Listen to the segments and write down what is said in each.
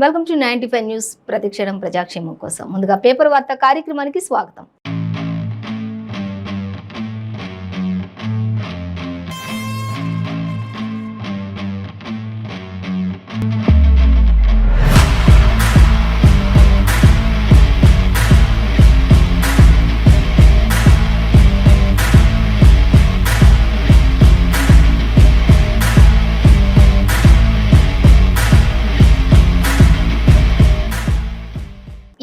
Welcome to 95 news ప్రతిక్షణం ప్రజాక్షేమం కోసం. ముందుగా పేపర్ వార్త కార్యక్రమానికి స్వాగతం.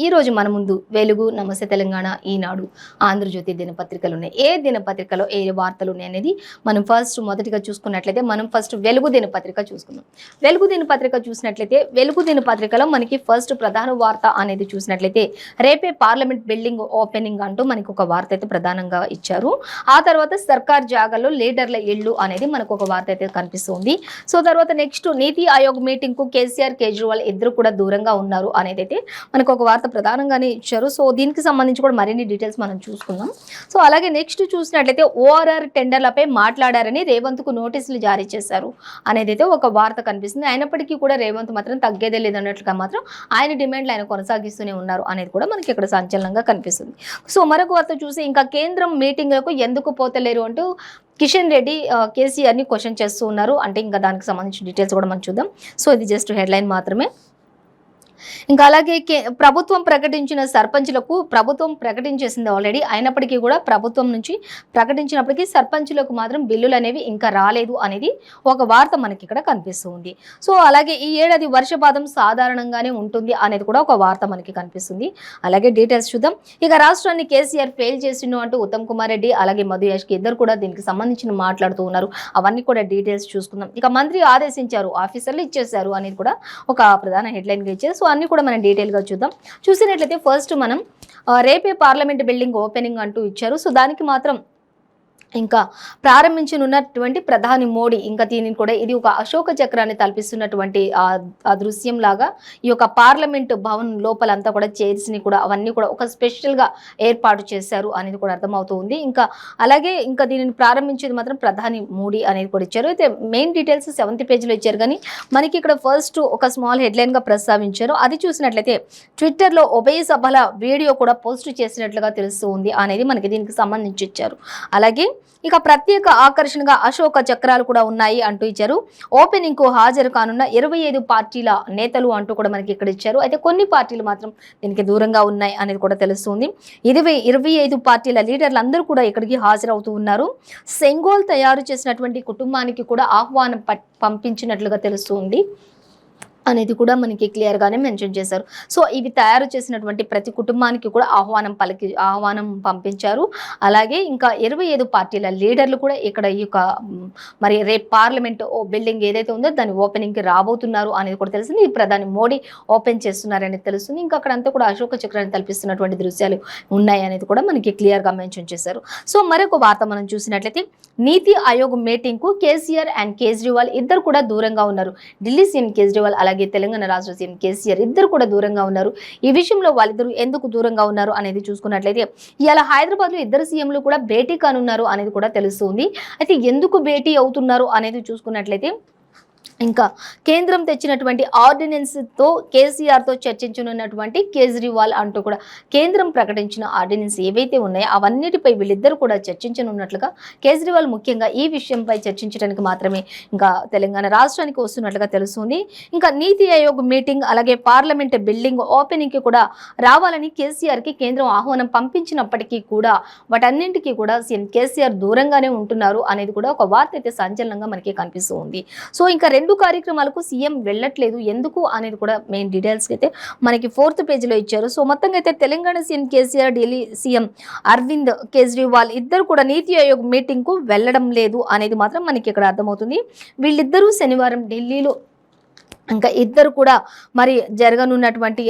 ఈ రోజు మన ముందు వెలుగు, నమస్తే తెలంగాణ, ఈనాడు, ఆంధ్రజ్యోతి దినపత్రికలు ఉన్నాయి. ఏ దినపత్రికలో ఏ వార్తలు ఉన్నాయి అనేది మనం మొదటిగా చూసుకున్నట్లయితే మనం వెలుగు దినపత్రిక చూసుకుందాం. వెలుగు దినపత్రిక చూసినట్లయితే వెలుగు దినపత్రికలో మనకి ప్రధాన వార్త అనేది చూసినట్లయితే రేపే పార్లమెంట్ బిల్డింగ్ ఓపెనింగ్ అంటూ మనకి ఒక వార్త అయితే ప్రధానంగా ఇచ్చారు. ఆ తర్వాత సర్కార్ జాగాలో లీడర్ల ఇళ్ళు అనేది మనకు ఒక వార్త అయితే కనిపిస్తుంది. సో తర్వాత నెక్స్ట్ నీతి ఆయోగ్ మీటింగ్ కు కేసీఆర్, కేజ్రీవాల్ ఇద్దరు కూడా దూరంగా ఉన్నారు అనేది అయితే మనకు ఒక వార్త ప్రధానంగానే ఇచ్చారు. సో దీనికి సంబంధించి కూడా మరిన్ని డీటెయిల్స్ మనం చూసుకుందాం. సో అలాగే నెక్స్ట్ చూసినట్లయితే ఓఆర్ఆర్ టెండర్లపై మాట్లాడారని రేవంత్ కు నోటీసులు జారీ చేశారు అనేది అయితే ఒక వార్త కనిపిస్తుంది. అయినప్పటికీ కూడా రేవంత్ మాత్రం తగ్గేదే లేదన్నట్లుగా మాత్రం ఆయన డిమాండ్లు ఆయన కొనసాగిస్తూనే ఉన్నారు అనేది కూడా మనకి ఇక్కడ సంచలనంగా కనిపిస్తుంది. సో మరొక వార్త చూసి ఇంకా కేంద్రం మీటింగ్లకు ఎందుకు పోతలేరు అంటూ కిషన్ రెడ్డి కేసీఆర్ని క్వశ్చన్ చేస్తూ ఉన్నారు. అంటే ఇంకా దానికి సంబంధించిన డీటెయిల్స్ కూడా మనం చూద్దాం. సో ఇది జస్ట్ హెడ్లైన్ మాత్రమే. ఇంకా అలాగే ప్రభుత్వం ప్రకటించిన సర్పంచులకు ప్రభుత్వం ప్రకటించేసింది ఆల్రెడీ. అయినప్పటికీ కూడా ప్రభుత్వం నుంచి ప్రకటించినప్పటికీ సర్పంచులకు మాత్రం బిల్లులు అనేవి ఇంకా రాలేదు అనేది ఒక వార్త మనకి ఇక్కడ కనిపిస్తుంది. సో అలాగే ఈ ఏడాది వర్షపాతం సాధారణంగానే ఉంటుంది అనేది కూడా ఒక వార్త మనకి కనిపిస్తుంది. అలాగే డీటెయిల్స్ చూద్దాం. ఇక రాష్ట్రాన్ని కేసీఆర్ ఫెయిల్ చేసిండు అంటూ ఉత్తమ్ కుమార్ రెడ్డి అలాగే మధు యాష్కి ఇద్దరు కూడా దీనికి సంబంధించిన మాట్లాడుతూ ఉన్నారు. అవన్నీ కూడా డీటెయిల్స్ చూసుకుందాం. ఇక మంత్రి ఆదేశించారు, ఆఫీసర్లు ఇచ్చేశారు అనేది కూడా ఒక ప్రధాన హెడ్లైన్గా ఇచ్చారు. సో అన్ని కూడా మనం డీటెయిల్గా చూద్దాం. చూసినట్లయితే ఫస్ట్ మనం రేపే పార్లమెంట్ బిల్డింగ్ ఓపెనింగ్ అంటూ ఇచ్చారు. సో దానికి మాత్రం ఇంకా ప్రారంభించనున్నటువంటి ప్రధాని మోడీ ఇంకా దీనిని కూడా ఇది ఒక అశోక చక్రాన్ని తలపిస్తున్నటువంటి ఆ దృశ్యం లాగా ఈ యొక్క పార్లమెంట్ భవన్ లోపలంతా కూడా చైర్స్ని కూడా అవన్నీ కూడా ఒక స్పెషల్గా ఏర్పాటు చేశారు అనేది కూడా అర్థమవుతుంది. ఇంకా అలాగే ఇంకా దీనిని ప్రారంభించేది మాత్రం ప్రధాని మోడీ అనేది కూడా ఇచ్చారు. అయితే మెయిన్ డీటెయిల్స్ 7th పేజీలో ఇచ్చారు. కానీ మనకి ఇక్కడ ఫస్ట్ ఒక స్మాల్ హెడ్లైన్గా ప్రస్తావించారు. అది చూసినట్లయితే ట్విట్టర్లో ఉభయ సభల వీడియో కూడా పోస్ట్ చేసినట్లుగా తెలుస్తుంది అనేది మనకి దీనికి సంబంధించి ఇచ్చారు. అలాగే ఇక ప్రత్యేక ఆకర్షణగా అశోక చక్రాలు కూడా ఉన్నాయి అంటూ ఇచ్చారు. ఓపెనింగ్ కు హాజరు కానున్న 25 పార్టీల నేతలు అంటూ కూడా మనకి ఇక్కడ ఇచ్చారు. అయితే కొన్ని పార్టీలు మాత్రం దీనికి దూరంగా ఉన్నాయి అనేది కూడా తెలుస్తుంది. 25 పార్టీల లీడర్లు అందరూ కూడా ఇక్కడికి హాజరవుతూ ఉన్నారు. సెంగోల్ తయారు చేసినటువంటి కుటుంబానికి కూడా ఆహ్వానం పంపించినట్లుగా తెలుస్తుంది అనేది కూడా మనకి క్లియర్గానే మెన్షన్ చేశారు. సో ఇవి తయారు చేసినటువంటి ప్రతి కుటుంబానికి కూడా ఆహ్వానం పంపించారు. అలాగే ఇంకా 25 పార్టీల లీడర్లు కూడా ఇక్కడ ఈ యొక్క మరి రేపు పార్లమెంట్ బిల్డింగ్ ఏదైతే ఉందో దాని ఓపెనింగ్కి రాబోతున్నారు అనేది కూడా తెలిసింది. ఈ ప్రధాని మోడీ ఓపెన్ చేస్తున్నారని తెలుస్తుంది. ఇంకా అక్కడంతా కూడా అశోక చక్రాన్ని తలపిస్తున్నటువంటి దృశ్యాలు ఉన్నాయి అనేది కూడా మనకి క్లియర్గా మెన్షన్ చేశారు. సో మరొక వార్త మనం చూసినట్లయితే నీతి ఆయోగ్ మీటింగ్కు కేసీఆర్ అండ్ కేజ్రీవాల్ ఇద్దరు కూడా దూరంగా ఉన్నారు. ఢిల్లీ సీఎం కేజ్రీవాల్ అలాగే తెలంగాణ రాష్ట్ర సీఎం కేసీఆర్ ఇద్దరు కూడా దూరంగా ఉన్నారు. ఈ విషయంలో వాళ్ళిద్దరు ఎందుకు దూరంగా ఉన్నారు అనేది చూసుకున్నట్లయితే ఇవాళ హైదరాబాద్లో ఇద్దరు సీఎంలు కూడా భేటీ కానున్నారు అనేది కూడా తెలుస్తుంది. అయితే ఎందుకు భేటీ అవుతున్నారు అనేది చూసుకున్నట్లయితే ఇంకా కేంద్రం తెచ్చినటువంటి ఆర్డినెన్స్తో కేసీఆర్తో చర్చించనున్నటువంటి కేజ్రీవాల్ అంటూ కూడా కేంద్రం ప్రకటించిన ఆర్డినెన్స్ ఏవైతే ఉన్నాయో అవన్నిటిపై వీళ్ళిద్దరు కూడా చర్చించనున్నట్లుగా కేజ్రీవాల్ ముఖ్యంగా ఈ విషయంపై చర్చించడానికి మాత్రమే ఇంకా తెలంగాణ రాష్ట్రానికి వస్తున్నట్లుగా తెలుస్తుంది. ఇంకా నీతి ఆయోగ్ మీటింగ్ అలాగే పార్లమెంట్ బిల్డింగ్ ఓపెనింగ్కి కూడా రావాలని కేసీఆర్కి కేంద్రం ఆహ్వానం పంపించినప్పటికీ కూడా వాటన్నింటికీ కూడా సీఎం కేసీఆర్ దూరంగానే ఉంటున్నారు అనేది కూడా ఒక వార్త అయితే సంచలనంగా మనకి కనిపిస్తుంది. సో ఇంకా 2 కార్యక్రమాలకు సీఎం వెళ్ళట్లేదు ఎందుకు అనేది కూడా మెయిన్ డీటెయిల్స్ అయితే మనకి 4th పేజీలో ఇచ్చారు. సో మొత్తంగా అయితే తెలంగాణ సీఎం కేసీఆర్, ఢిల్లీ సీఎం అరవింద్ కేజ్రీవాల్ ఇద్దరు కూడా నీతి ఆయోగ్ మీటింగ్ కు వెళ్ళడం లేదు అనేది మాత్రం మనకి ఇక్కడ అర్థమవుతుంది. వీళ్ళిద్దరూ శనివారం ఢిల్లీలో ఇంకా ఇద్దరు కూడా మరి జరగనున్నటువంటి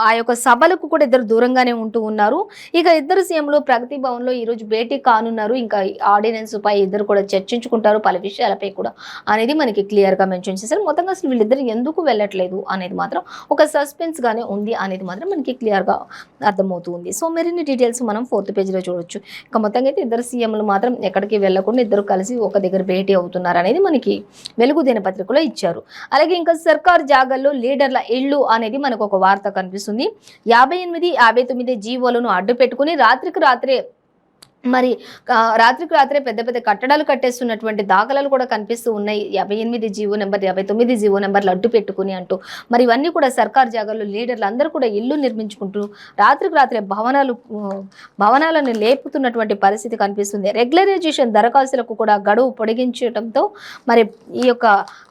ఆ యొక్క సభలకు కూడా ఇద్దరు దూరంగానే ఉంటూ ఉన్నారు. ఇక ఇద్దరు సీఎంలు ప్రగతి భవన్లో ఈరోజు భేటీ కానున్నారు. ఇంకా ఆర్డినెన్స్ పై ఇద్దరు కూడా చర్చించుకుంటారు పలు విషయాలపై కూడా అనేది మనకి క్లియర్గా మెన్షన్ చేశారు. మొత్తంగా అసలు వీళ్ళిద్దరు ఎందుకు వెళ్ళట్లేదు అనేది మాత్రం ఒక సస్పెన్స్ గానే ఉంది అనేది మాత్రం మనకి క్లియర్గా అర్థమవుతుంది. సో మరిన్ని డీటెయిల్స్ మనం 4th పేజీలో చూడొచ్చు. ఇంకా మొత్తంగా అయితే ఇద్దరు సీఎంలు మాత్రం ఎక్కడికి వెళ్లకుండా ఇద్దరు కలిసి ఒక దగ్గర భేటీ అవుతున్నారు అనేది మనకి వెలుగు దినపత్రికలో ఇచ్చారు. అలాగే ఇంకా సర్కార్ జాగాల్లో లీడర్ల ఇళ్ళు అనేది మనకు ఒక వార్త కనిపిస్తుంది. 58, 59 జీవోలను అడ్డు పెట్టుకుని రాత్రికి రాత్రే మరి రాత్రికి రాత్రే పెద్ద పెద్ద కట్టడాలు కట్టేస్తున్నటువంటి దాఖలాలు కూడా కనిపిస్తూ ఉన్నాయి. 58 జీవో నెంబర్, 59 జీవో నెంబర్లు అడ్డు పెట్టుకుని అంటూ మరి ఇవన్నీ కూడా సర్కార్ జాగాల్లో లీడర్లు అందరూ కూడా ఇల్లు నిర్మించుకుంటూ రాత్రికి రాత్రే భవనాలను లేపుతున్నటువంటి పరిస్థితి కనిపిస్తుంది. రెగ్యులరైజేషన్ దరఖాస్తులకు కూడా గడువు పొడిగించడంతో మరి ఈ యొక్క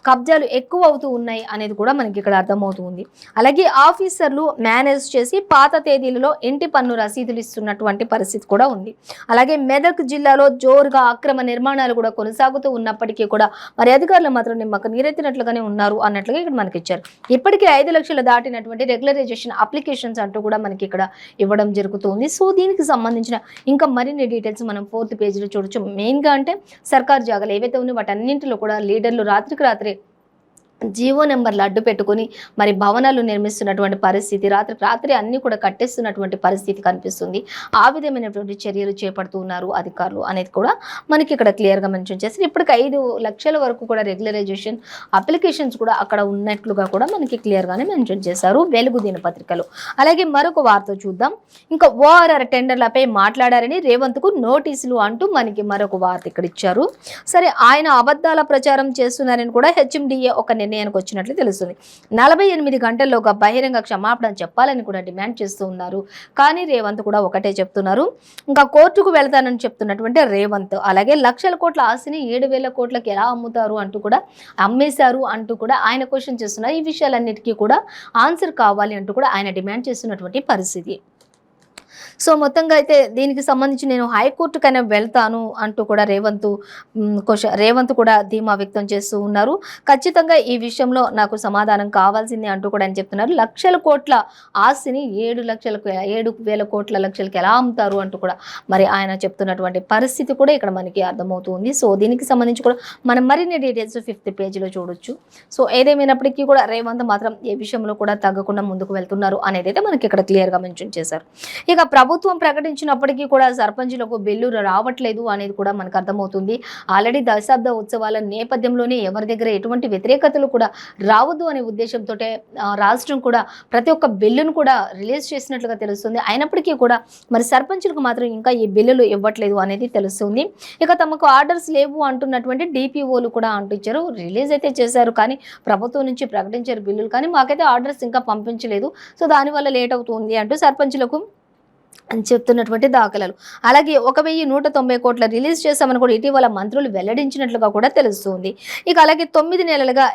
కబ్జాలు ఎక్కువ అవుతూ ఉన్నాయి అనేది కూడా మనకి ఇక్కడ అర్థమవుతుంది. అలాగే ఆఫీసర్లు మేనేజ్ చేసి పాత తేదీలలో ఇంటి పన్ను రసీదులు ఇస్తున్నటువంటి పరిస్థితి కూడా ఉంది. అలాగే మెదక్ జిల్లాలో జోరుగా అక్రమ నిర్మాణాలు కూడా కొనసాగుతూ ఉన్నప్పటికీ కూడా మరి అధికారులు మాత్రం నిమ్మక నీరెత్తినట్లుగానే ఉన్నారు అన్నట్లుగా ఇక్కడ మనకి ఇచ్చారు. ఇప్పటికే 5 లక్షలు దాటినటువంటి రెగ్యులరైజేషన్ అప్లికేషన్స్ అంటూ కూడా మనకి ఇక్కడ ఇవ్వడం జరుగుతుంది. సో దీనికి సంబంధించిన ఇంకా మరిన్ని డీటెయిల్స్ మనం 4th పేజీలో చూడొచ్చు. మెయిన్గా అంటే సర్కార్ జాగాలు ఏవైతే ఉన్నాయో వాటన్నింటిలో కూడా లీడర్లు రాత్రికి రాత్రే జీవో నెంబర్లు అడ్డు పెట్టుకుని మరి భవనాలు నిర్మిస్తున్నటువంటి పరిస్థితి, రాత్రికి రాత్రి అన్ని కూడా కట్టేస్తున్నటువంటి పరిస్థితి కనిపిస్తుంది. ఆ విధమైనటువంటి చర్యలు చేపడుతూ ఉన్నారు అధికారులు అనేది కూడా మనకి ఇక్కడ క్లియర్గా మెన్షన్ చేస్తారు. ఇప్పటికి 5 లక్షల వరకు కూడా రెగ్యులరైజేషన్ అప్లికేషన్స్ కూడా అక్కడ ఉన్నట్లుగా కూడా మనకి క్లియర్గానే మెన్షన్ చేశారు వెలుగు దినపత్రికలో. అలాగే మరొక వార్త చూద్దాం. ఇంకా ఓఆర్ఆర్ టెండర్లపై మాట్లాడారని రేవంత్కు నోటీసులు అంటూ మనకి మరొక వార్త ఇక్కడ ఇచ్చారు. సరే, ఆయన అబద్ధాల ప్రచారం చేస్తున్నారని కూడా హెచ్ఎండిఏ ఒక నిర్ణయానికి వచ్చినట్లు తెలుస్తుంది. 48 గంటల్లోగా బహిరంగ క్షమాపణ చెప్పాలని కూడా డిమాండ్ చేస్తూ ఉన్నారు. కానీ రేవంత్ కూడా ఒకటే చెప్తున్నారు, ఇంకా కోర్టుకు వెళ్తానని చెప్తున్నటువంటి రేవంత్. అలాగే లక్షల కోట్ల ఆస్తిని 7,000 కోట్లకి ఎలా అమ్మేశారు అంటూ కూడా ఆయన క్వశ్చన్ చేస్తున్నారు. ఈ విషయాలన్నిటికీ కూడా ఆన్సర్ కావాలి అంటూ కూడా ఆయన డిమాండ్ చేస్తున్నటువంటి పరిస్థితి. సో మొత్తంగా అయితే దీనికి సంబంధించి నేను హైకోర్టుకైనా వెళ్తాను అంటూ కూడా రేవంత్ కూడా ధీమా వ్యక్తం చేస్తూ ఉన్నారు. ఖచ్చితంగా ఈ విషయంలో నాకు సమాధానం కావాల్సిందే అంటూ కూడా ఆయన చెప్తున్నారు. లక్షల కోట్ల ఆస్తిని 7,000 కోట్ల లక్షలకి ఎలా అమ్ముతారు అంటూ కూడా మరి ఆయన చెప్తున్నటువంటి పరిస్థితి కూడా ఇక్కడ మనకి అర్థమవుతుంది. సో దీనికి సంబంధించి కూడా మనం మరిన్ని డీటెయిల్స్ 5th పేజీలో చూడొచ్చు. సో ఏదేమైనప్పటికీ కూడా రేవంత్ మాత్రం ఏ విషయంలో కూడా తగ్గకుండా ముందుకు వెళ్తున్నారు అనేది అయితే మనకి ఇక్కడ క్లియర్గా మెన్షన్ చేశారు. ఇక ప్రభుత్వం ప్రకటించినప్పటికీ కూడా సర్పంచులకు బిల్లు రావట్లేదు అనేది కూడా మనకు అర్థమవుతుంది. ఆల్రెడీ దశాబ్ద ఉత్సవాల నేపథ్యంలోనే ఎవరి దగ్గర ఎటువంటి వ్యతిరేకతలు కూడా రావద్దు అనే ఉద్దేశంతో రాష్ట్రం కూడా ప్రతి ఒక్క బిల్లును కూడా రిలీజ్ చేసినట్లుగా తెలుస్తుంది. అయినప్పటికీ కూడా మరి సర్పంచులకు మాత్రం ఇంకా ఈ బిల్లులు ఇవ్వట్లేదు అనేది తెలుస్తుంది. ఇక తమకు ఆర్డర్స్ లేవు అంటున్నటువంటి డిపిఓలు కూడా అంటించారు. రిలీజ్ అయితే చేశారు కానీ ప్రభుత్వం నుంచి ప్రకటించారు బిల్లులు, కానీ మాకైతే ఆర్డర్స్ ఇంకా పంపించలేదు. సో దానివల్ల లేట్ అవుతుంది అంటూ సర్పంచులకు అని చెప్తున్నటువంటి దాఖలాలు. అలాగే 1,190 కోట్ల రిలీజ్ చేశామని కూడా ఇటీవల మంత్రులు వెల్లడించినట్లుగా కూడా తెలుస్తుంది. ఇక అలాగే 9 నెలలుగా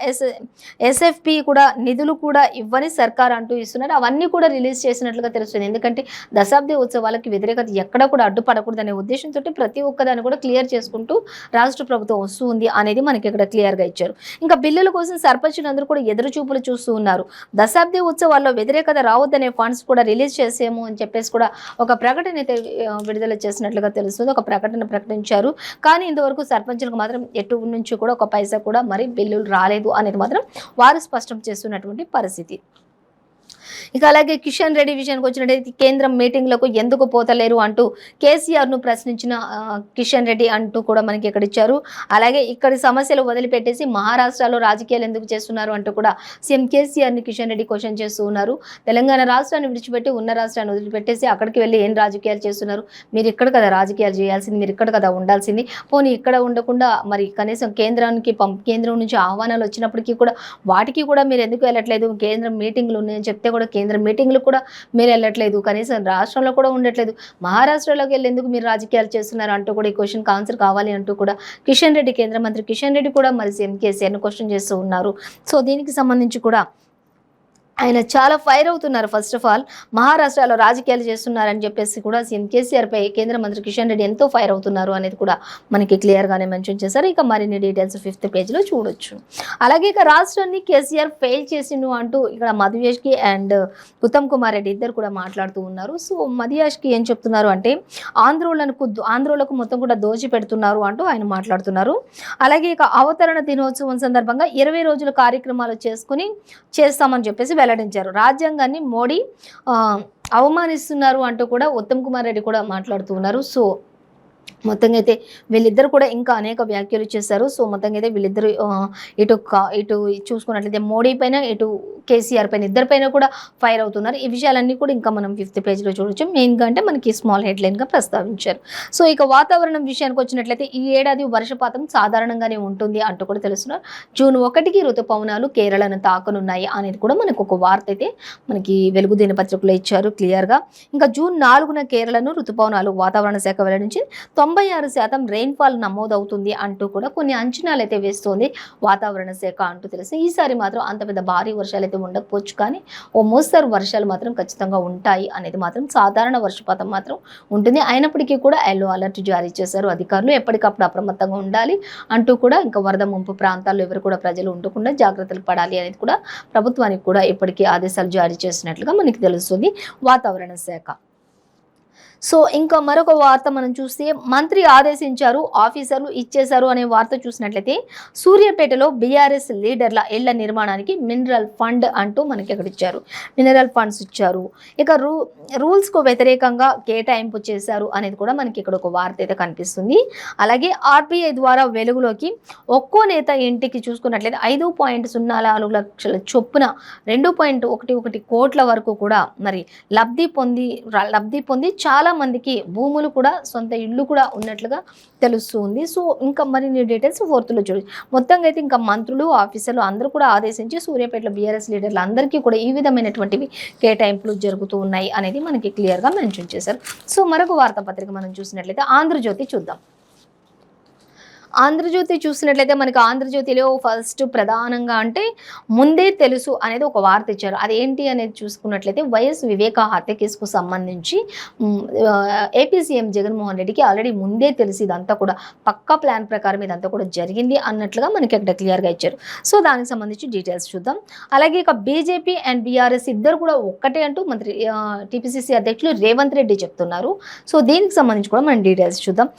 ఎస్ఎఫ్పి కూడా నిధులు కూడా ఇవ్వని సర్కార్ అంటూ ఇస్తున్నారు. అవన్నీ కూడా రిలీజ్ చేసినట్లుగా తెలుస్తుంది. ఎందుకంటే దశాబ్ది ఉత్సవాలకి వ్యతిరేకత ఎక్కడ కూడా అడ్డుపడకూడదనే ఉద్దేశంతో ప్రతి ఒక్కదాన్ని కూడా క్లియర్ చేసుకుంటూ రాష్ట్ర ప్రభుత్వం వస్తుంది అనేది మనకి ఇక్కడ క్లియర్గా ఇచ్చారు. ఇంకా బిల్లుల కోసం సర్పంచులందరూ కూడా ఎదురు చూపులు చూస్తూ ఉన్నారు. దశాబ్ది ఉత్సవాల్లో వ్యతిరేకత రావద్దనే ఫండ్స్ కూడా రిలీజ్ చేసేమో అని చెప్పేసి కూడా ఒక ప్రకటన అయితే విడుదల చేసినట్లుగా తెలుస్తుంది. ఒక ప్రకటన ప్రకటించారు. కానీ ఇంతవరకు సర్పంచులకు మాత్రం ఎటు నుంచి కూడా ఒక పైసా కూడా మరి బిల్లులు రాలేదు అనేది మాత్రం వారు స్పష్టం చేస్తున్నటువంటి పరిస్థితి. ఇక అలాగే కిషన్ రెడ్డి విషయానికి వచ్చినట్టయితే కేంద్రం మీటింగ్లకు ఎందుకు పోతలేరు అంటూ కేసీఆర్ను ప్రశ్నించిన కిషన్ రెడ్డి అంటూ కూడా మనకి ఇక్కడ ఇచ్చారు. అలాగే ఇక్కడి సమస్యలు వదిలిపెట్టేసి మహారాష్ట్రలో రాజకీయాలు ఎందుకు చేస్తున్నారు అంటూ కూడా సీఎం కేసీఆర్ని కిషన్ రెడ్డి క్వశ్చన్ చేస్తూ ఉన్నారు. తెలంగాణ రాష్ట్రాన్ని విడిచిపెట్టి ఉన్న రాష్ట్రాన్ని వదిలిపెట్టేసి అక్కడికి వెళ్ళి ఏం రాజకీయాలు చేస్తున్నారు? మీరు ఇక్కడ కదా రాజకీయాలు చేయాల్సింది, మీరు ఇక్కడ కదా ఉండాల్సింది. పోనీ ఇక్కడ ఉండకుండా మరి కనీసం కేంద్రం నుంచి ఆహ్వానాలు వచ్చినప్పటికీ కూడా వాటికి కూడా మీరు ఎందుకు వెళ్ళట్లేదు? కేంద్రం మీటింగ్లు ఉన్నాయని చెప్తే కూడా కేంద్ర మీటింగ్లు కూడా మీరు వెళ్ళట్లేదు, కనీసం రాష్ట్రంలో కూడా ఉండట్లేదు, మహారాష్ట్రలోకి వెళ్ళేందుకు మీరు రాజకీయాలు చేస్తున్నారు అంటూ కూడా ఈ క్వశ్చన్కి ఆన్సర్ కావాలి అంటూ కూడా కిషన్ రెడ్డి, కేంద్ర మంత్రి కిషన్ రెడ్డి కూడా మరి సీఎం కేసీఆర్ను క్వశ్చన్ చేస్తూ ఉన్నారు. సో దీనికి సంబంధించి కూడా ఆయన చాలా ఫైర్ అవుతున్నారు. ఫస్ట్ ఆఫ్ ఆల్ మహారాష్ట్రలో రాజకీయాలు చేస్తున్నారని చెప్పేసి కూడా సీఎం కేసీఆర్పై కేంద్ర మంత్రి కిషన్ రెడ్డి ఎంతో ఫైర్ అవుతున్నారు అనేది కూడా మనకి క్లియర్గానే మెన్షన్ చేశారు. ఇక మరిన్ని డీటెయిల్స్ 5th పేజీలో చూడొచ్చు. అలాగే ఇక రాష్ట్రాన్ని కేసీఆర్ ఫెయిల్ చేసిండు అంటూ ఇక్కడ మధుయాష్కి అండ్ ఉత్తమ్ కుమార్ రెడ్డి ఇద్దరు కూడా మాట్లాడుతూ ఉన్నారు. సో మధుయాష్కి ఏం చెప్తున్నారు అంటే ఆంధ్రోలకు మొత్తం కూడా దోచి పెడుతున్నారు అంటూ ఆయన మాట్లాడుతున్నారు. అలాగే ఇక అవతరణ దినోత్సవం సందర్భంగా 20 రోజుల కార్యక్రమాలు చేస్తామని చెప్పేసి వెల్లడించారు. రాజ్యాంగాన్ని మోడీ అవమానిస్తున్నారు అంటూ కూడా ఉత్తమ్ కుమార్ రెడ్డి కూడా మాట్లాడుతూ ఉన్నారు. సో మొత్తంగా అయితే వీళ్ళిద్దరు కూడా ఇంకా అనేక వ్యాఖ్యలు చేశారు. సో మొత్తంగా అయితే వీళ్ళిద్దరు ఇటు చూసుకున్నట్లయితే మోడీ పైన, ఇటు కేసీఆర్ పైన, ఇద్దరి పైన కూడా ఫైర్ అవుతున్నారు. ఈ విషయాలన్నీ కూడా ఇంకా మనం 5th పేజ్లో చూడొచ్చు. మెయిన్గా అంటే మనకి స్మాల్ హెడ్లైన్గా ప్రస్తావించారు. సో ఇక వాతావరణం విషయానికి వచ్చినట్లయితే ఈ ఏడాది వర్షపాతం సాధారణంగానే ఉంటుంది అంటూ కూడా తెలుస్తున్నారు. జూన్ 1కి ఋతుపవనాలు కేరళను తాకనున్నాయి అనేది కూడా మనకు ఒక వార్త అయితే మనకి వెలుగు దినపత్రికలో ఇచ్చారు క్లియర్గా. ఇంకా జూన్ 4న కేరళను ఋతుపవనాలు వాతావరణ శాఖ వెల్లడించి 96% రెయిన్ఫాల్ నమోదవుతుంది అంటూ కూడా కొన్ని అంచనాలు అయితే వేస్తోంది వాతావరణ శాఖ అంటూ తెలుసు. ఈసారి మాత్రం అంత పెద్ద భారీ వర్షాలు అయితే ఉండకపోవచ్చు, కానీ ఓ మోస్తరు వర్షాలు మాత్రం ఖచ్చితంగా ఉంటాయి అనేది మాత్రం, సాధారణ వర్షపాతం మాత్రం ఉంటుంది. అయినప్పటికీ కూడా ఎల్లో అలర్ట్ జారీ చేశారు అధికారులు. ఎప్పటికప్పుడు అప్రమత్తంగా ఉండాలి అంటూ కూడా, ఇంకా వరద ముంపు ప్రాంతాల్లో ఎవరు కూడా ప్రజలు ఉండకుండా జాగ్రత్తలు పడాలి అనేది కూడా ప్రభుత్వానికి కూడా ఇప్పటికీ ఆదేశాలు జారీ చేసినట్లుగా మనకి తెలుస్తుంది వాతావరణ శాఖ. సో ఇంకా మరొక వార్త మనం చూస్తే మంత్రి ఆదేశించారు, ఆఫీసర్లు ఇచ్చేశారు అనే వార్త చూసినట్లయితే సూర్యాపేటలో బీఆర్ఎస్ లీడర్ల ఇళ్ల నిర్మాణానికి మినరల్ ఫండ్ అంటూ మనకి ఇక్కడ ఇచ్చారు. మినరల్ ఫండ్స్ ఇచ్చారు. ఇక రూల్స్కు వ్యతిరేకంగా కేటాయింపు చేశారు అనేది కూడా మనకి ఇక్కడ ఒక వార్త అయితే కనిపిస్తుంది. అలాగే ఆర్బీఐ ద్వారా వెలుగులోకి ఒక్కో నేత ఇంటికి చూసుకున్నట్లయితే 5.04 లక్షల చొప్పున 2.11 కోట్ల వరకు కూడా మరి లబ్ధి పొంది చాలా మందికి భూములు కూడా, సొంత ఇల్లు కూడా ఉన్నట్లుగా తెలుస్తుంది. సో ఇంకా మరిన్ని డీటెయిల్స్ 4th చూడండి. మొత్తంగా అయితే ఇంకా మంత్రులు, ఆఫీసర్లు అందరూ కూడా ఆదేశించి సూర్యాపేటలో బీఆర్ఎస్ లీడర్లు అందరికీ కూడా ఈ విధమైనటువంటివి కేటాయింపులు జరుగుతూ ఉన్నాయి అనేది మనకి క్లియర్గా మెన్షన్ చేశారు. సో మరొక వార్తాపత్రిక మనం చూసినట్లయితే ఆంధ్రజ్యోతి చూద్దాం. ఆంధ్రజ్యోతి చూసినట్లయితే మనకి ఆంధ్రజ్యోతిలో ఫస్ట్ ప్రధానంగా అంటే ముందే తెలుసు అనేది ఒక వార్త ఇచ్చారు. అదేంటి అనేది చూసుకున్నట్లయితే వైఎస్ వివేకా హత్య కేసుకు సంబంధించి ఏపీ సీఎం జగన్మోహన్ రెడ్డికి ఆల్రెడీ ముందే తెలిసి ఇదంతా కూడా పక్కా ప్లాన్ ప్రకారం ఇదంతా కూడా జరిగింది అన్నట్లుగా మనకి అక్కడ క్లియర్గా ఇచ్చారు. సో దానికి సంబంధించి డీటెయిల్స్ చూద్దాం. అలాగే ఇక బీజేపీ అండ్ బీఆర్ఎస్ ఇద్దరు కూడా ఒక్కటే అంటూ మంత్రి టీపీసీసీ అధ్యక్షులు రేవంత్ రెడ్డి చెప్తున్నారు. సో దీనికి సంబంధించి కూడా మనం డీటెయిల్స్ చూద్దాం.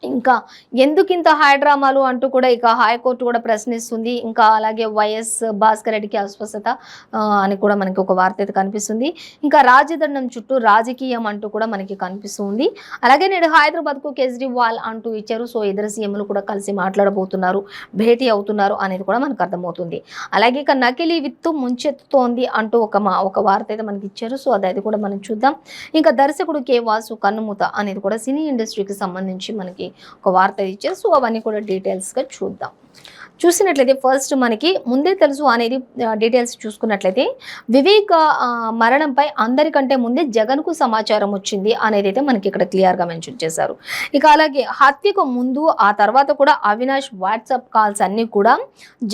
ఇంకా ఎందుకు ఇంత హైడ్రామాలు అంటూ కూడా ఇక హైకోర్టు కూడా ప్రశ్నిస్తుంది. ఇంకా అలాగే వైఎస్ భాస్కర్ రెడ్డికి అస్వస్థత అని కూడా మనకి ఒక వార్త అయితే కనిపిస్తుంది. ఇంకా రాజదండం చుట్టూ రాజకీయం అంటూ కూడా మనకి కనిపిస్తుంది. అలాగే నేడు హైదరాబాద్కు కేజ్రీవాల్ అంటూ ఇచ్చారు. సో ఇద్దరు సీఎంలు కూడా కలిసి మాట్లాడబోతున్నారు, భేటీ అవుతున్నారు అనేది కూడా మనకు అర్థమవుతుంది. అలాగే ఇక నకిలీ విత్తు ముంచెత్తుతోంది అంటూ ఒక వార్త అయితే మనకి ఇచ్చారు. సో అది కూడా మనం చూద్దాం. ఇంకా దర్శకుడు కే వాసు కన్నుమూత అనేది కూడా సినీ ఇండస్ట్రీకి సంబంధించి మనకి ఒక వార్త ఇచ్చారు. సో అవన్నీ కూడా డీటెయిల్స్గా చూద్దాం. చూసినట్లయితే ఫస్ట్ మనకి ముందే తెలుసు అనేది డీటెయిల్స్ చూసుకున్నట్లయితే వివేక్ మరణంపై అందరికంటే ముందే జగన్కు సమాచారం వచ్చింది అనేది అయితే మనకి ఇక్కడ క్లియర్గా మెన్షన్ చేశారు. ఇక అలాగే హత్యకు ముందు ఆ తర్వాత కూడా అవినాష్ వాట్సాప్ కాల్స్ అన్నీ కూడా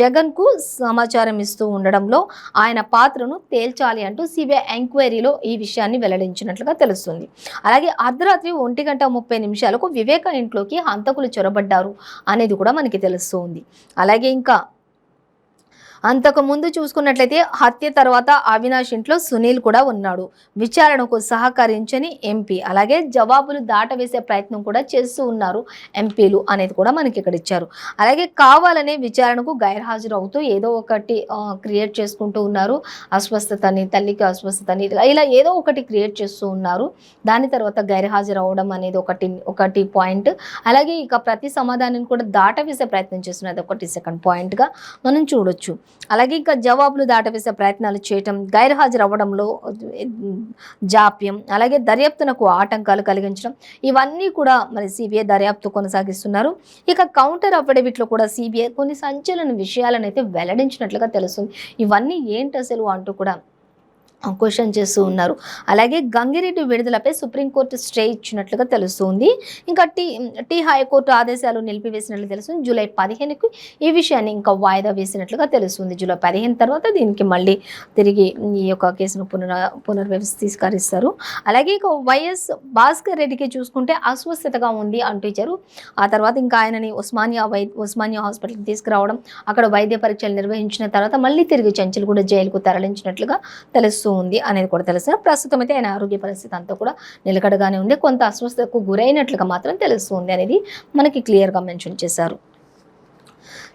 జగన్కు సమాచారం ఇస్తూ ఉండడంలో ఆయన పాత్రను తేల్చాలి అంటూ సిబిఐ ఎంక్వైరీలో ఈ విషయాన్ని వెల్లడించినట్లుగా తెలుస్తుంది. అలాగే అర్ధరాత్రి 1:30 వివేక ఇంట్లోకి హంతకులు చొరబడ్డారు అనేది కూడా మనకి తెలుస్తుంది. అలాగే ఇంకా అంతకు ముందు చూసుకున్నట్లయితే హత్య తర్వాత అవినాష్ ఇంట్లో సునీల్ కూడా ఉన్నాడు. విచారణకు సహకరించని ఎంపీ, అలాగే జవాబులు దాటవేసే ప్రయత్నం కూడా చేస్తూ ఉన్నారు ఎంపీలు అనేది కూడా మనకి ఇక్కడ ఇచ్చారు. అలాగే కావాలనే విచారణకు గైర్హాజరు అవుతూ ఏదో ఒకటి క్రియేట్ చేసుకుంటూ ఉన్నారు. అస్వస్థతని, తల్లికి అస్వస్థతని, ఇలా ఏదో ఒకటి క్రియేట్ చేస్తూ ఉన్నారు. దాని తర్వాత గైర్హాజరు అవడం అనేది ఒకటి పాయింట్. అలాగే ఇక ప్రతి సమాధానాన్ని కూడా దాటవేసే ప్రయత్నం చేస్తున్నది ఒకటి సెకండ్ పాయింట్గా మనం చూడొచ్చు. అలాగే ఇంకా జవాబులు దాటవేసే ప్రయత్నాలు చేయటం, గైర్హాజరు అవ్వడంలో జాప్యం, అలాగే దర్యాప్తునకు ఆటంకాలు కలిగించడం, ఇవన్నీ కూడా మరి సిబిఐ దర్యాప్తు కొనసాగిస్తున్నారు. ఇక కౌంటర్ అఫిడవిట్లో కూడా సిబిఐ కొన్ని సంచలన విషయాలను అయితే వెల్లడించినట్లుగా తెలుస్తుంది. ఇవన్నీ ఏంటి అసలు అంటూ కూడా క్వశ్చన్ చేస్తూ ఉన్నారు. అలాగే గంగిరెడ్డి విడుదలపై సుప్రీంకోర్టు స్టే ఇచ్చినట్లుగా తెలుస్తుంది. ఇంకా టీ హైకోర్టు ఆదేశాలు నిలిపివేసినట్లు తెలుస్తుంది. జూలై 15కు ఈ విషయాన్ని ఇంకా వాయిదా వేసినట్లుగా తెలుస్తుంది. జూలై 15 తర్వాత దీనికి మళ్ళీ తిరిగి ఈ యొక్క కేసును పునర్వ్యవస్థీకరిస్తారు. అలాగే ఇక వైఎస్ భాస్కర్ రెడ్డికి చూసుకుంటే అస్వస్థతగా ఉంది అంటూ ఇచ్చారు. ఆ తర్వాత ఇంకా ఆయనని ఉస్మానియా హాస్పిటల్కి తీసుకురావడం, అక్కడ వైద్య పరీక్షలు నిర్వహించిన తర్వాత మళ్ళీ తిరిగి చెంచల్గూడ జైలుకు తరలించినట్లుగా తెలుస్తుంది అనేది కూడా తెలుస్తుంది. ప్రస్తుతం అయితే ఆయన ఆరోగ్య పరిస్థితి అంతా కూడా నిలకడగానే ఉంది. కొంత అస్వస్థతకు గురైనట్లుగా మాత్రం తెలుస్తుంది అనేది మనకి క్లియర్గా మెన్షన్ చేశారు.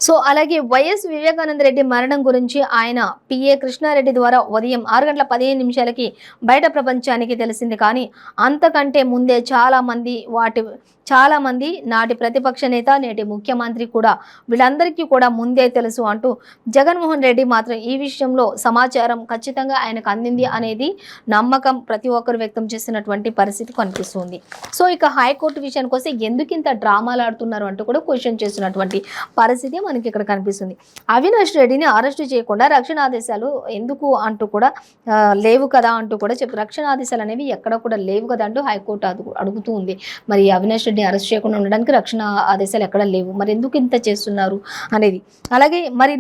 సో అలాగే వైఎస్ వివేకానంద రెడ్డి మరణం గురించి ఆయన పిఏ కృష్ణారెడ్డి ద్వారా ఉదయం 6:15 బయట ప్రపంచానికి తెలిసింది. కానీ అంతకంటే ముందే చాలా మంది నాటి ప్రతిపక్ష నేత నేటి ముఖ్యమంత్రి కూడా వీళ్ళందరికీ కూడా ముందే తెలుసు అంటూ జగన్మోహన్ రెడ్డి మాత్రం ఈ విషయంలో సమాచారం ఖచ్చితంగా ఆయనకు అందింది అనేది నమ్మకం ప్రతి ఒక్కరు వ్యక్తం చేసినటువంటి పరిస్థితి కనిపిస్తుంది. సో ఇక హైకోర్టు విషయానికి వస్తే ఎందుకు ఇంత డ్రామాలు ఆడుతున్నారు అంటూ కూడా క్వశ్చన్ చేసినటువంటి పరిస్థితి మనకి ఇక్కడ కనిపిస్తుంది. అవినాష్ రెడ్డిని అరెస్టు చేయకుండా రక్షణ ఆదేశాలు ఎందుకు అంటూ కూడా లేవు కదా అంటూ కూడా రక్షణ ఆదేశాలు అనేవి ఎక్కడ కూడా లేవు కదా అంటూ హైకోర్టు అడుగుతూ ఉంది. మరి అవినాష్ రెడ్డిని అరెస్ట్ చేయకుండా ఉండడానికి రక్షణ ఆదేశాలు ఎక్కడ లేవు, మరి ఎందుకు ఇంత చేస్తున్నారు అనేది. అలాగే మరి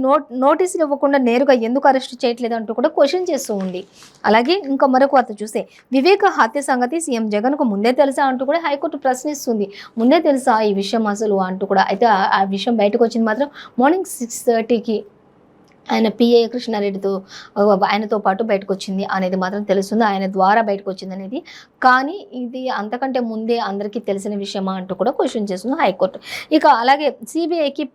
నోటీసులు ఇవ్వకుండా నేరుగా ఎందుకు అరెస్ట్ చేయట్లేదు అంటూ కూడా క్వశ్చన్ చేస్తూ ఉంది. అలాగే ఇంకా మరొక వార్త చూస్తే వివేక హత్య సంగతి సీఎం జగన్కు ముందే తెలుసా అంటూ కూడా హైకోర్టు ప్రశ్నిస్తుంది. ముందే తెలుసా ఈ విషయం అసలు అంటూ కూడా. అయితే ఆ విషయం బయటకు వచ్చింది మాత్రం మార్నింగ్ 6:30కి ఆయన పిఏ ఆయనతో పాటు బయటకు వచ్చింది అనేది మాత్రం తెలుస్తుంది. ఆయన ద్వారా బయటకు వచ్చింది అనేది. కానీ ఇది అంతకంటే ముందే అందరికీ తెలిసిన విషయమా అంటూ కూడా క్వశ్చన్ చేస్తుంది హైకోర్టు. ఇక అలాగే సిబిఐకి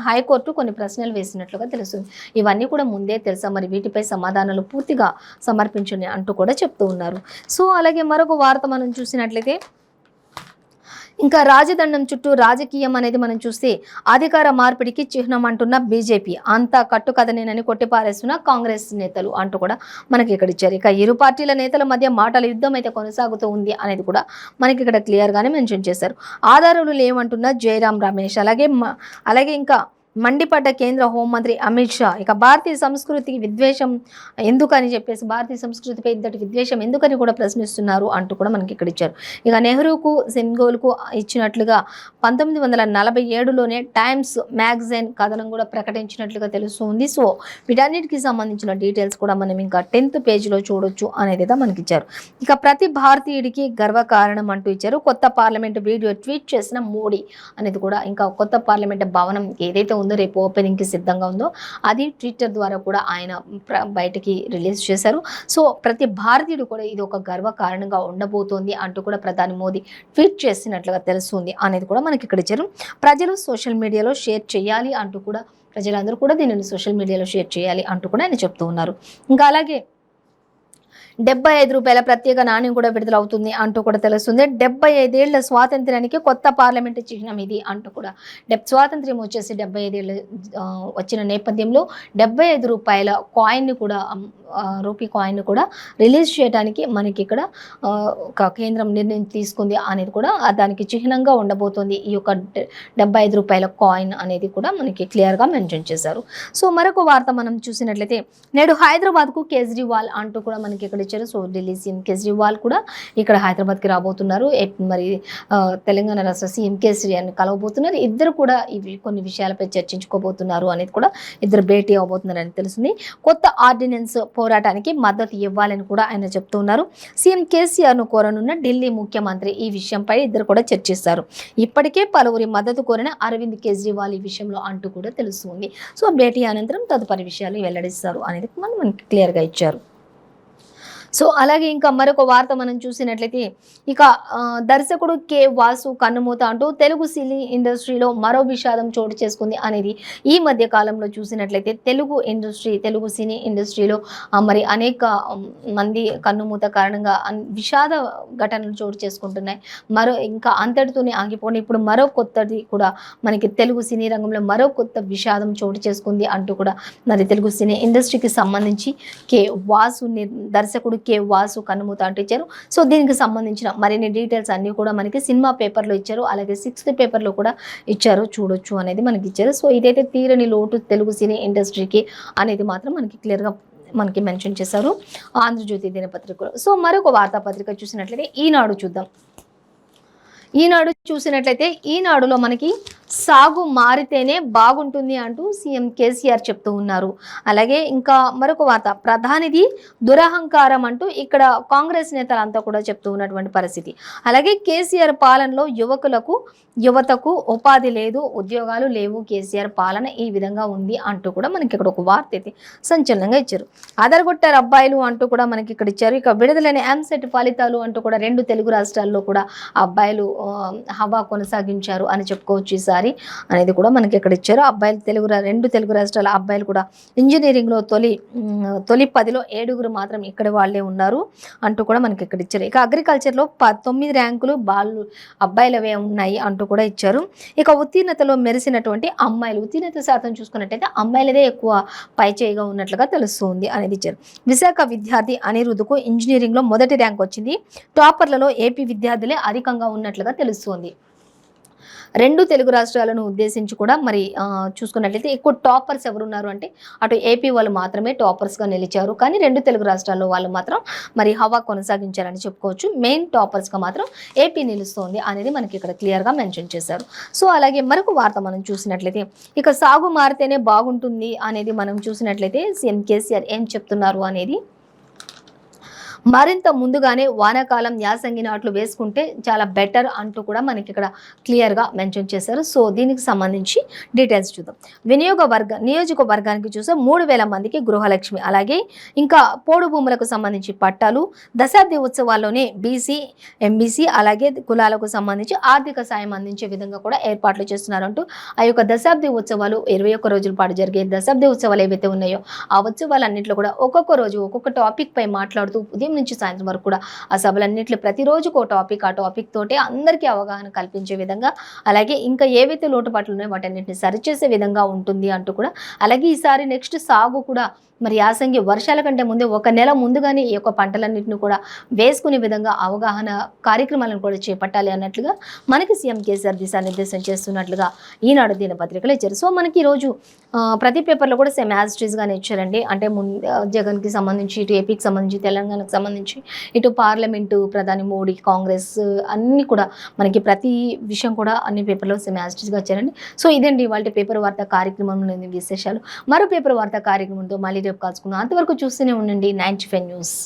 హైకోర్టు కొన్ని ప్రశ్నలు వేసినట్లుగా తెలుస్తుంది. ఇవన్నీ కూడా ముందే తెలుసా, మరి వీటిపై సమాధానాలు పూర్తిగా సమర్పించండి అంటూ కూడా చెప్తూ ఉన్నారు. సో అలాగే మరొక వార్త మనం చూసినట్లయితే ఇంకా రాజదండం చుట్టూ రాజకీయం అనేది మనం చూస్తే అధికార మార్పిడికి చిహ్నం అంటున్న బీజేపీ అంతా కట్టుకథనేనని కొట్టిపారేస్తున్న కాంగ్రెస్ నేతలు అంటూ కూడా మనకి ఇక్కడ ఇచ్చారు. ఇక ఇరు పార్టీల నేతల మధ్య మాటల యుద్ధం అయితే కొనసాగుతూ ఉంది అనేది కూడా మనకి ఇక్కడ క్లియర్గానే మెన్షన్ చేశారు. ఆధారాలు లేవంటున్న జయరాం రమేష్. అలాగే ఇంకా మండిపడ్డ కేంద్ర హోంమంత్రి అమిత్ షా. ఇక భారతీయ సంస్కృతికి విద్వేషం ఎందుకని చెప్పేసి, భారతీయ సంస్కృతిపై ఇంతటి విద్వేషం ఎందుకని కూడా ప్రశ్నిస్తున్నారు అంటూ కూడా మనకి ఇక్కడ ఇచ్చారు. ఇక నెహ్రూకు సెన్గోల్కు ఇచ్చినట్లుగా 1947లోనే టైమ్స్ మ్యాగజైన్ కథనం కూడా ప్రకటించినట్లుగా తెలుస్తుంది. సో వీటన్నిటికీ సంబంధించిన డీటెయిల్స్ కూడా మనం ఇంకా 10th పేజీలో చూడొచ్చు అనేది మనకి ఇచ్చారు. ఇక ప్రతి భారతీయుడికి గర్వకారణం అంటూ ఇచ్చారు. కొత్త పార్లమెంట్ వీడియో ట్వీట్ చేసిన మోడీ అనేది కూడా. ఇంకా కొత్త పార్లమెంట్ భవనం ఏదైతే ఉందో రేపు ఓపెనింగ్కి సిద్ధంగా ఉందో అది ట్విట్టర్ ద్వారా కూడా ఆయన బయటికి రిలీజ్ చేశారు. సో ప్రతి భారతీయుడు కూడా ఇది ఒక గర్వ కారణంగా ఉండబోతోంది అంటూ కూడా ప్రధాని మోదీ ట్వీట్ చేసినట్లుగా తెలుస్తుంది అనేది కూడా మనకి ఇక్కడ ఇచ్చారు. ప్రజలు సోషల్ మీడియాలో షేర్ చేయాలి అంటూ కూడా, ప్రజలందరూ కూడా దీనిని సోషల్ మీడియాలో షేర్ చేయాలి అంటూ కూడా ఆయన చెప్తూ ఉన్నారు. ఇంకా అలాగే 75 రూపాయల ప్రత్యేక నాణ్యం కూడా విడుదలవుతుంది అంటూ కూడా తెలుస్తుంది. 75 ఏళ్ల స్వాతంత్ర్యానికి కొత్త పార్లమెంటు చిహ్నం ఇది అంటూ కూడా. స్వాతంత్ర్యం వచ్చేసి 75 ఏళ్ళు వచ్చిన నేపథ్యంలో 75 రూపాయల కాయిన్ని కూడా, రూపీ కాయిన్ కూడా రిలీజ్ చేయడానికి మనకి ఇక్కడ ఒక కేంద్రం నిర్ణయం తీసుకుంది అనేది కూడా దానికి చిహ్నంగా ఉండబోతోంది ఈ యొక్క 75 రూపాయల కాయిన్ అనేది కూడా మనకి క్లియర్గా మెన్షన్ చేశారు. సో మరొక వార్త మనం చూసినట్లయితే నేడు హైదరాబాద్కు కేజ్రీవాల్ అంటూ కూడా మనకి ఇక్కడ ఇచ్చారు. సో ఢిల్లీ సీఎం కేజ్రీవాల్ కూడా ఇక్కడ హైదరాబాద్కి రాబోతున్నారు. మరి తెలంగాణ రాష్ట్ర సీఎం కేసీఆర్ని కలవబోతున్నారు. ఇద్దరు కూడా ఇవి కొన్ని విషయాలపై చర్చించుకోబోతున్నారు అనేది కూడా, ఇద్దరు భేటీ అవబోతున్నారు అని తెలుస్తుంది. కొత్త ఆర్డినెన్స్ పోరాటానికి మద్దతు ఇవ్వాలని కూడా ఆయన చెప్తున్నారు. సీఎం కేసీఆర్ను కోరనున్న ఢిల్లీ ముఖ్యమంత్రి ఈ విషయంపై ఇద్దరు కూడా చర్చిస్తారు. ఇప్పటికే పలువురి మద్దతు కోరిన అరవింద్ కేజ్రీవాల్ ఈ విషయంలో అంటూ కూడా తెలుస్తుంది. సో భేటీ అనంతరం తదుపరి విషయాలు వెల్లడిస్తారు అనేది మనకి క్లియర్గా ఇచ్చారు. సో అలాగే ఇంకా మరొక వార్త మనం చూసినట్లయితే ఇక దర్శకుడు కె వాసు కన్నుమూత అంటూ తెలుగు సినీ ఇండస్ట్రీలో మరో విషాదం చోటు చేసుకుంది అనేది ఈ మధ్య కాలంలో చూసినట్లయితే తెలుగు సినీ ఇండస్ట్రీలో మరి అనేక మంది కన్నుమూత కారణంగా విషాద ఘటనలు చోటు చేసుకుంటున్నాయి. ఇంకా అంతటితోనే ఆగిపోయి ఇప్పుడు మరో కొత్తది కూడా మనకి తెలుగు సినీ రంగంలో మరో కొత్త విషాదం చోటు చేసుకుంది అంటూ కూడా మరి తెలుగు సినీ ఇండస్ట్రీకి సంబంధించి దర్శకుడు కె వాసు కన్నుమూత అంటూ ఇచ్చారు. సో దీనికి సంబంధించిన మరిన్ని డీటెయిల్స్ అన్ని కూడా మనకి సినిమా పేపర్లో ఇచ్చారు. అలాగే 6th పేపర్లో కూడా ఇచ్చారు, చూడొచ్చు అనేది మనకి ఇచ్చారు. సో ఇదైతే తీరని లోటు తెలుగు సినీ ఇండస్ట్రీకి అనేది మాత్రం మనకి క్లియర్గా మనకి మెన్షన్ చేశారు ఆంధ్రజ్యోతి దినపత్రికలో. సో మరొక వార్తాపత్రిక చూసినట్లయితే ఈనాడు చూద్దాం. ఈనాడు చూసినట్లయితే ఈనాడులో మనకి సాగు మారితేనే బాగుంటుంది అంటూ సీఎం కేసీఆర్ చెప్తూ ఉన్నారు. అలాగే ఇంకా మరొక వార్త, ప్రధానిది దురహంకారం అంటూ ఇక్కడ కాంగ్రెస్ నేతలంతా కూడా చెప్తూ ఉన్నటువంటి పరిస్థితి. అలాగే కేసీఆర్ పాలనలో యువతకు ఉపాధి లేదు, ఉద్యోగాలు లేవు, కేసీఆర్ పాలన ఈ విధంగా ఉంది అంటూ కూడా మనకి ఇక్కడ ఒక వార్త అయితే సంచలనంగా ఇచ్చారు. అదరగొట్టారు అబ్బాయిలు అంటూ కూడా మనకి ఇక్కడ ఇచ్చారు. ఇక విడుదలైన ఎంసెట్ ఫలితాలు అంటూ కూడా 2 తెలుగు రాష్ట్రాల్లో కూడా అబ్బాయిలు హవా కొనసాగించారు అని చెప్పుకోవచ్చు ఈసారి. ఈసారి అనేది కూడా మనకి ఇక్కడ ఇచ్చారు. అబ్బాయిలు రెండు తెలుగు రాష్ట్రాల అబ్బాయిలు కూడా ఇంజనీరింగ్లో తొలి 10లో 7 మాత్రం ఇక్కడ వాళ్ళే ఉన్నారు అంటూ కూడా మనకి ఇక్కడ ఇచ్చారు. ఇక అగ్రికల్చర్లో 9 ర్యాంకులు అబ్బాయిలవే ఉన్నాయి అంటూ కూడా ఇచ్చారు. ఇక ఉత్తీర్ణతలో మెరిసినటువంటి అమ్మాయిలు ఉత్తీర్ణత శాతం చూసుకున్నట్టయితే అమ్మాయిలదే ఎక్కువ పైచేయిగా ఉన్నట్లుగా తెలుస్తుంది అనేది ఇచ్చారు. విశాఖ విద్యార్థి అనిరుద్ధ్కు ఇంజనీరింగ్లో మొదటి ర్యాంక్ వచ్చింది. టాపర్లలో ఏపీ విద్యార్థులే అధికంగా ఉన్నట్లుగా తెలుస్తుంది. 2 తెలుగు రాష్ట్రాలను ఉద్దేశించి కూడా మరి చూసుకున్నట్లయితే ఎక్కువ టాపర్స్ ఎవరున్నారు అంటే అటు ఏపీ వాళ్ళు మాత్రమే టాపర్స్గా నిలిచారు. కానీ 2 తెలుగు రాష్ట్రాల్లో వాళ్ళు మాత్రం మరి హవా కొనసాగించారని చెప్పుకోవచ్చు. మెయిన్ టాపర్స్గా మాత్రం ఏపీ నిలుస్తోంది అనేది మనకి ఇక్కడ క్లియర్గా మెన్షన్ చేశారు. సో అలాగే మరొక వార్త మనం చూసినట్లయితే ఇక సాగు మారితేనే బాగుంటుంది అనేది మనం చూసినట్లయితే సీఎం కేసీఆర్ ఏం చెప్తున్నారు అనేది మరింత ముందుగానే వానాకాలం యాసంగి నాట్లు వేసుకుంటే చాలా బెటర్ అంటూ కూడా మనకి ఇక్కడ క్లియర్గా మెన్షన్ చేశారు. సో దీనికి సంబంధించి డీటెయిల్స్ చూద్దాం. నియోజకవర్గానికి చూస్తే 3,000 మందికి గృహలక్ష్మి, అలాగే ఇంకా పోడు భూములకు సంబంధించి పట్టాలు, దశాబ్ది ఉత్సవాల్లోనే బీసీ ఎంబీసీ అలాగే కులాలకు సంబంధించి ఆర్థిక సాయం అందించే విధంగా కూడా ఏర్పాట్లు చేస్తున్నారంటూ ఆ యొక్క దశాబ్ది ఉత్సవాలు 21 రోజుల పాటు జరిగే దశాబ్ది ఉత్సవాలు ఏవైతే ఉన్నాయో ఆ ఉత్సవాలన్నింటిలో కూడా ఒక్కొక్క రోజు ఒక్కొక్క టాపిక్ పై మాట్లాడుతూ ఉదయం నుంచి సాయంత్రం వరకు కూడా ఆ సభలన్నింటిలో ప్రతిరోజు ఒక టాపిక్, ఆ టాపిక్ తోటే అందరికీ అవగాహన కల్పించే విధంగా, అలాగే ఇంకా ఏవైతే లోటుపాట్లు ఉన్నాయో వాటన్నింటిని సరిచేసే విధంగా ఉంటుంది అంటూ కూడా, అలాగే ఈసారి నెక్స్ట్ సాగు కూడా మరి యాసంగి వర్షాల కంటే ముందే 1 నెల ముందుగానే ఈ యొక్క పంటలన్నింటిని కూడా వేసుకునే విధంగా అవగాహన కార్యక్రమాలను కూడా చేపట్టాలి అన్నట్లుగా మనకి సీఎం కేసీఆర్ దిశానిర్దేశం చేస్తున్నట్లుగా ఈనాడు దినపత్రికలు ఇచ్చారు. సో మనకి ఈరోజు ప్రతి పేపర్లో కూడా సేమ్ యాజ్ ఇట్ ఈస్గానే ఇచ్చారండి. అంటే జగన్కి సంబంధించి, ఇటు ఏపీకి సంబంధించి, తెలంగాణకు సంబంధించి, ఇటు పార్లమెంటు, ప్రధాని మోడీ, కాంగ్రెస్ అన్నీ కూడా మనకి ప్రతి విషయం కూడా అన్ని పేపర్లో సేమ్ యాజ్ ఇట్ ఈస్గా ఇచ్చారండి. సో ఇదండి వాళ్ళ పేపర్ వార్తా కార్యక్రమంలోని విశేషాలు. మరో పేపర్ వార్తా కార్యక్రమంతో మళ్ళీ రేపు కలుసుకుందాం. అంతవరకు చూస్తూనే ఉండండి 95 న్యూస్.